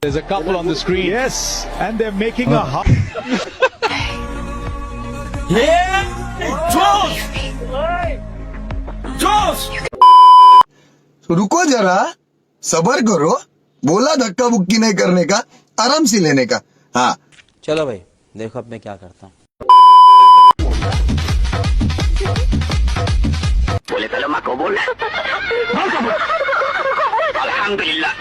There's a couple on the screen. Yes, and they're making a heart. रुको जरा, सबर करो। बोला धक्का बुक्की नहीं करने का, आराम से लेने का। हाँ, चलो भाई, देखो अब मैं क्या करता हूँ। बोले कलमा कबूल। अल्हम्दुलिल्लाह।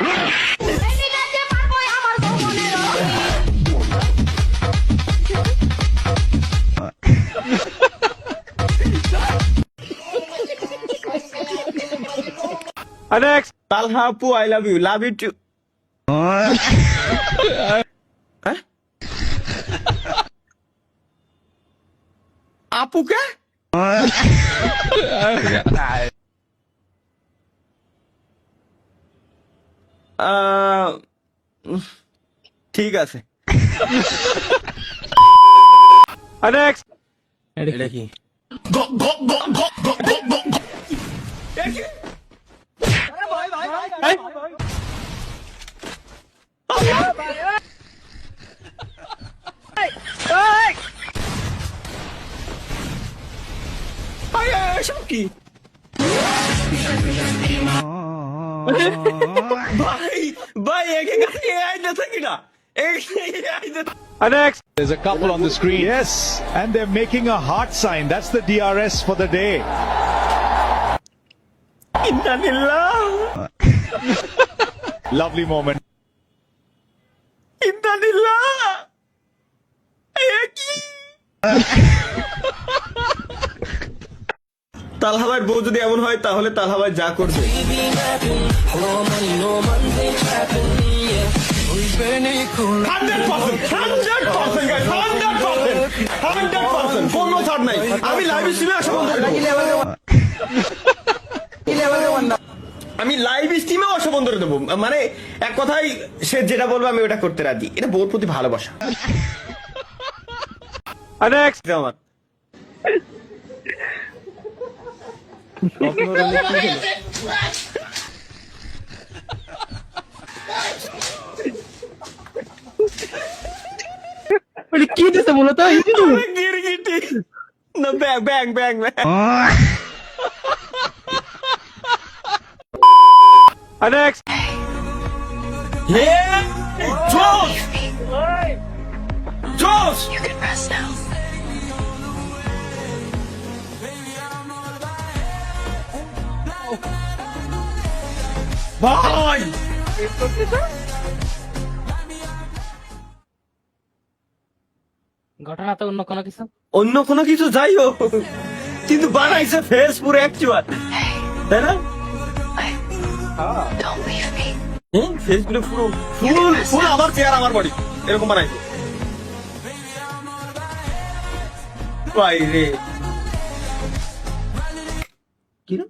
Next, Talha Apu, I love you. Love you too. Apu क्या? ठीक আছে। Next. এটা কি? কি ভাই ভাই একে কাছে আই না থাকি না Next, there's a couple on the screen. Yes, and they're making a heart sign. That's the DRS for the day. ইন্নালিল্লাহ Lovely moment. ইন্নালিল্লাহ কি তালহা ভাইয়ের বউ যদি এমন হয় তাহলে তালহা ভাই যা করবে। 100% কোনো ছাড় নাই। আমি লাইভ স্ট্রিমে আসা বন্ধ করে দেবো। আমি লাইভ স্ট্রিমে আসা বন্ধ করে দেবো। মানে এক কথাই সে যেটা বলবে আমি ওটা করতে রাজি। এটা বউর প্রতি ভালোবাসা। Next, আমার কি দিতে মূলত গিরগিটি না ব্যাং ব্যাং ব্যাং ব্যাং। next, জোস জোস ভাই ঘটনা তো অন্য কোনো কিছু অন্য কোনো কিছু যাই হোক কিন্তু বানাইছে ফেস পুরো অ্যাকচুয়াল তাই না? ফেস গুলো পুরো ফুল ফুল আমার চেয়ার আমার বডি এরকম বানাইছে ভাই রে। কি রে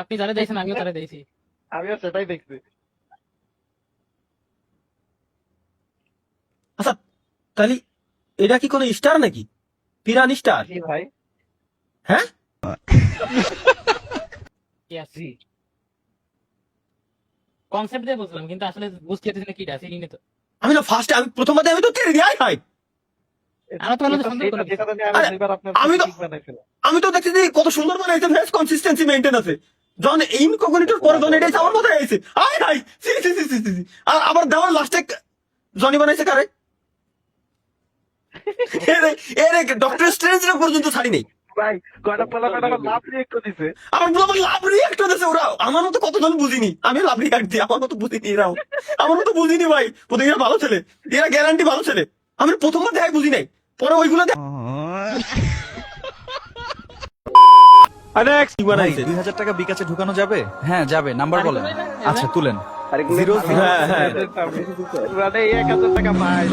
আপনি যারা দেখছেন আমিও তারা দেখছি। আমিও সেটাই দেখছি। আচ্ছা তাহলে এটা কি কোনো স্টার নাকি পিরান স্টার? ভাই হ্যাঁ কনসেপ্ট দিয়ে বুঝলাম কিন্তু আসলে বুঝতে পারছি না কি আছে ইনি তো আমি না ফার্স্ট আমি প্রথমবার আমি তো তেরে দিই হাই আমার তো মনে হয় সুন্দর করে আমি তো দেখছি যে কত সুন্দর বানাইছে ফেস কনসিস্টেন্সি মেইনটেইন আছে। যখন ইনকগনিটর পরে যখন এটা আমার মাথায় আইছে high high C C C C C আর আবার দেওয়ার লাস্টে জনি বানাইছে কারে এরে ডক্টর স্ট্রেঞ্জ পর্যন্ত ছাড়ি নেই ভাই কয়টা পোলা লাভ রিয়েক্ট দিছে। আমার পুরো লাভ রিয়েক্ট দিছে ওরা। আমার মতো কতজন বুঝিনি আমি লাভ রিয়েক্ট দিই আমার মতো বুঝিনি এরাও আমার মতো বুঝিনি ভাই। প্রত্যেকটা ভালো ছেলে এরা গ্যারান্টি ভালো ছেলে। আমি প্রথমবার দেখাই বুঝি নাই পরে ওইগুলো next, 2000 টাকা বিকাশে ঢুকানো যাবে? হ্যাঁ যাবে, নাম্বার বলেন। আচ্ছা তুলেন। হ্যাঁ হ্যাঁ 1000 টাকা পাই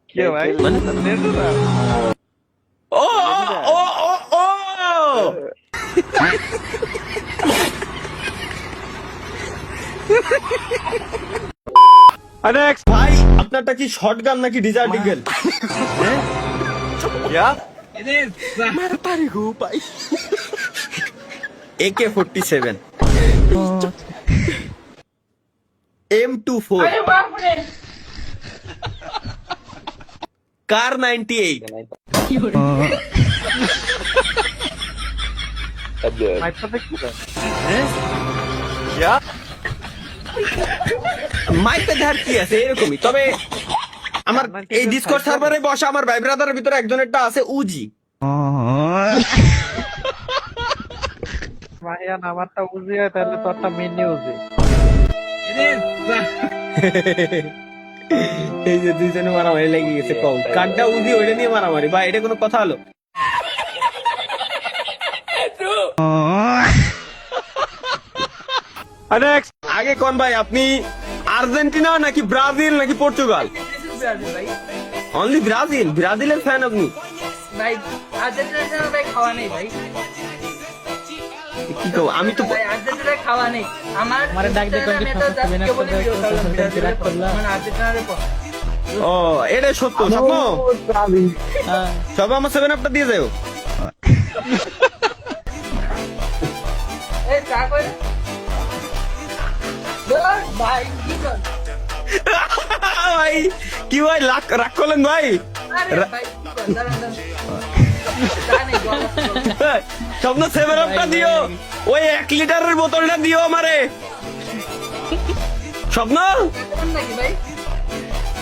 কি ভাই ও ও ও ও next, ভাই আপনারটা কি শর্টগান নাকি ডিজার্ট ইগল? क्या? মারতা রে গো ভাই AK-47 M24 Kar 98 মাইকটা দেখছিস? মাইকে ধার কি আছে এরকমই, তবে আমার এই ডিসকর্ড সার্ভারে বসা আমার ভাই ব্রাদারের ভিতরে একজনেরটা আছে উজি। মাহিয়ান আমারটা উজি হয় তাহলে তোরটা মিনি উজি। এই যে দুইজনে মারামারি লেগে গেছে, কম কানটা উজি ওইটা নিয়ে মারামারি, বা এটা কোনো কথা হলো? Next. আগে কোন ভাই, আপনি আর্জেন্টিনা নাকি ব্রাজিল নাকি পর্তুগাল? Only Brazil? ব্রাজিলের ফ্যান আপনি? ভাই আর্জেন্টিনা ভাই খাওয়া নেই ভাই, কি কও, আমি তো ভাই আর্জেন্টিনা খাওয়া নেই আমার। আমার ডাক দিয়ে কোন ও এটা সত্য স্বপ্ন, সব আমার 7 আপটা দিয়ে যাও। এই চা কই ভাই কি কর ভাই কি ভাই রাগ করলেন ভাই? আরে ভাই কি কর দাঁড়ান চা নেই স্বপ্ন 7 আপটা দিও, ওই 1 লিটারের বোতলটা দিও আমারে। স্বপ্ন নাকি ভাই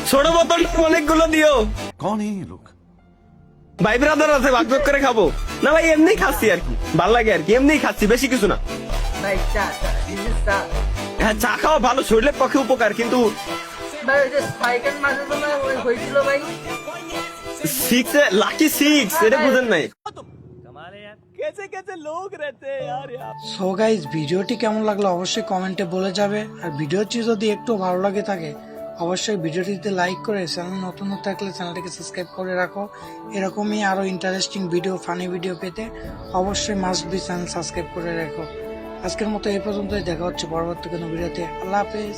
ছোট বোতল অনেকগুলো দিও। ভাই ব্রাদার আছে, ভাগ ভাগ করে খাবো না ভাই, এমনি খাচ্ছি আর কি, ভাল লাগে আর কি, এমনি খাচ্ছি, বেশি কিছু না। ভাই চা চা হ্যাঁ চা খাওয়া ভালো, শরীরের পক্ষে উপকার, কিন্তু ভাই ওই যে স্পাইকের মাঝে তো হয়েছিল ভাই, লাকি 6 এটা বুঝেন নাই? সো গাইজ ভিডিওটি কেমন লাগলো অবশ্যই কমেন্টে বলে যাবে, আর ভিডিওটি যদি একটু ভালো লাগে থাকে অবশ্যই ভিডিওটিতে লাইক করে চ্যানেল নতুন থাকলে চ্যানেলটিকে সাবস্ক্রাইব করে রাখো। এরকমই আরো ইন্টারেস্টিং ভিডিও, ফানি ভিডিও পেতে অবশ্যই মাস্ট বি চ্যানেল সাবস্ক্রাইব করে রাখো। আজকের মতো এই পর্যন্তই, দেখা হচ্ছে পরবর্তী কোনো ভিডিওতে। আল্লাহ হাফেজ।